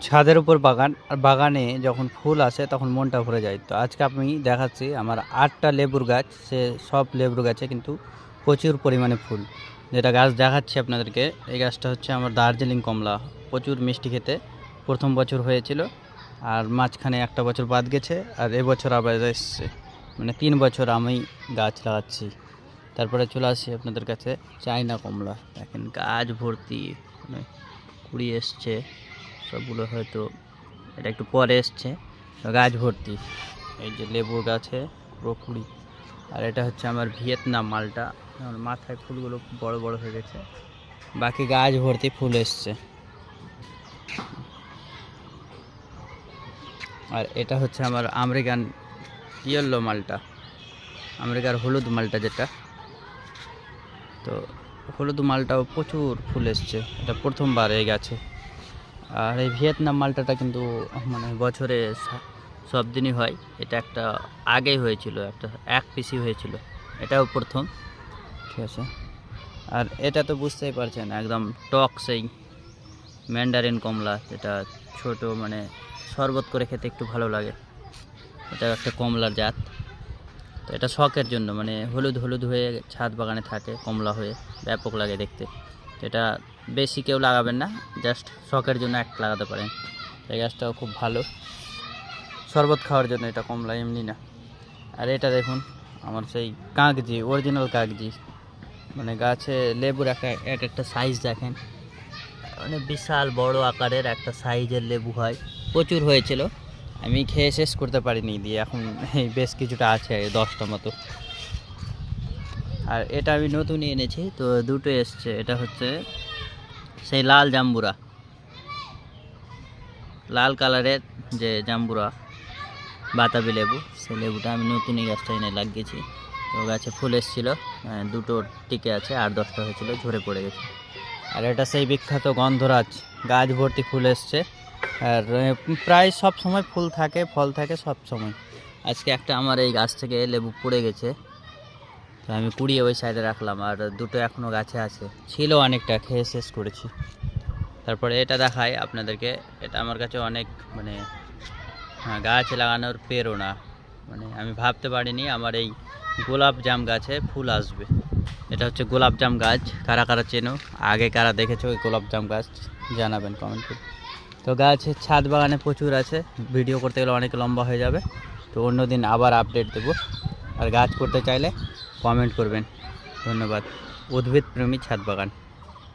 ছাদের উপর বাগান, আর বাগানে যখন ফুল আসে তখন মনটা ভরে যায়। তো আজকে আমি দেখাচ্ছি আমার 8টা লেবুর গাছ, সে সব লেবুর গাছে কিন্তু প্রচুর পরিমাণে ফুল। যেটা গাছ দেখাচ্ছি আপনাদেরকে, এই গাছটা হচ্ছে আমার দার্জিলিং কমলা, প্রচুর মিষ্টি খেতে। প্রথম বছর হয়েছিল, আর মাঝখানে একটা বছর বাদ গেছে, আর এবছর আবার এসছে। মানে 3 বছর আমি গাছ লাগাচ্ছি। তারপরে চলে আসি আপনাদের কাছে চায়না কমলা, দেখেন গাছ ভর্তি, মানে কুড়ি এসছে সবগুলো, হয়তো এটা একটু পরে এসছে। গাছ ভর্তি, এই যে লেবুর গাছে পুরো কুড়ি। আর এটা হচ্ছে আমার ভিয়েতনাম মালটা, আমার মাথায় ফুলগুলো বড় বড় হয়ে গেছে, বাকি গাছ ভর্তি ফুল এসছে। আর এটা হচ্ছে আমার আমেরিকান ইয়েলো মালটা, আমেরিকার হলুদ মালটা যেটা। তো হলুদ মালটাও প্রচুর ফুল এসছে, এটা প্রথমবার এই গাছে। আর এই ভিয়েতনাম মালটাটা কিন্তু মানে বছরে সব দিনই হয়, এটা একটা আগেই হয়েছিল, একটা এক পিসি হয়েছিল, এটাও প্রথম, ঠিক আছে। আর এটা তো বুঝতেই পারছেন একদম টক সেই ম্যান্ডারিন কমলা, যেটা ছোট, মানে শরবত করে খেতে একটু ভালো লাগে, এটা একটা কমলার জাত। তো এটা শখের জন্য, মানে হলুদ হলুদ হয়ে ছাদ বাগানে থাকে, কমলা হয়ে ব্যাপক লাগে দেখতে। এটা বেশি কেউ লাগাবেন না, জাস্ট শখের জন্য একটা লাগাতে পারেন। এই গাছটাও খুব ভালো শরবত খাওয়ার জন্য, এটা কমলা এমনি না। আর এটা দেখুন আমার সেই কাগজি, অরিজিনাল কাগজি, মানে গাছে লেবুর এক একটা সাইজ দেখেন, মানে বিশাল বড় আকারের একটা সাইজের লেবু হয়, প্রচুর হয়েছিল, আমি খেয়ে শেষ করতে পারিনি, দিয়ে এখন এই বেশ কিছুটা আছে, 10টা মতো। আর এটা আমি নতুনই এনেছি, তো দুটো এসছে, এটা হচ্ছে সেই লাল জাম্বুরা, লাল কালারের যে জাম্বুরা বাতাবি লেবু, সেই লেবুটা আমি নতুনই গাছটা এনে লাগিয়েছি। তো গাছে ফুল এসেছিলো, দুটো টিকে আছে, আর 10টা হয়েছিল, ঝরে পড়ে গেছে। আর এটা সেই বিখ্যাত গন্ধরাজ, গাছ ভর্তি ফুল এসছে, আর প্রায় সব সময় ফুল থাকে, ফল থাকে সব সময়। আজকে একটা আমার এই গাছ থেকে লেবু পড়ে গেছে, তো আমি কুড়িয়ে ওই সাইডে রাখলাম, আর দুটো এখনও গাছে আছে, ছিল অনেকটা, খেয়ে শেষ করেছি। তারপরে এটা দেখাই আপনাদেরকে, এটা আমার কাছে অনেক মানে গাছ লাগানোর প্রেরণা, মানে আমি ভাবতে পারিনি আমার এই গোলাপ জাম গাছে ফুল আসবে। এটা হচ্ছে গোলাপ জাম গাছ, কারা কারা চেনো, আগে কারা দেখেছো ওই গোলাপ জাম গাছ জানাবেন কমেন্ট করে। তো গাছ ছাদ বাগানে প্রচুর আছে, ভিডিও করতে গেলে অনেক লম্বা হয়ে যাবে, তো অন্যদিন আবার আপডেট দেবো। আর গাছ করতে চাইলে কমেন্ট করবেন। ধন্যবাদ। উদ্ভিদ প্রেমী ছাদ বাগান।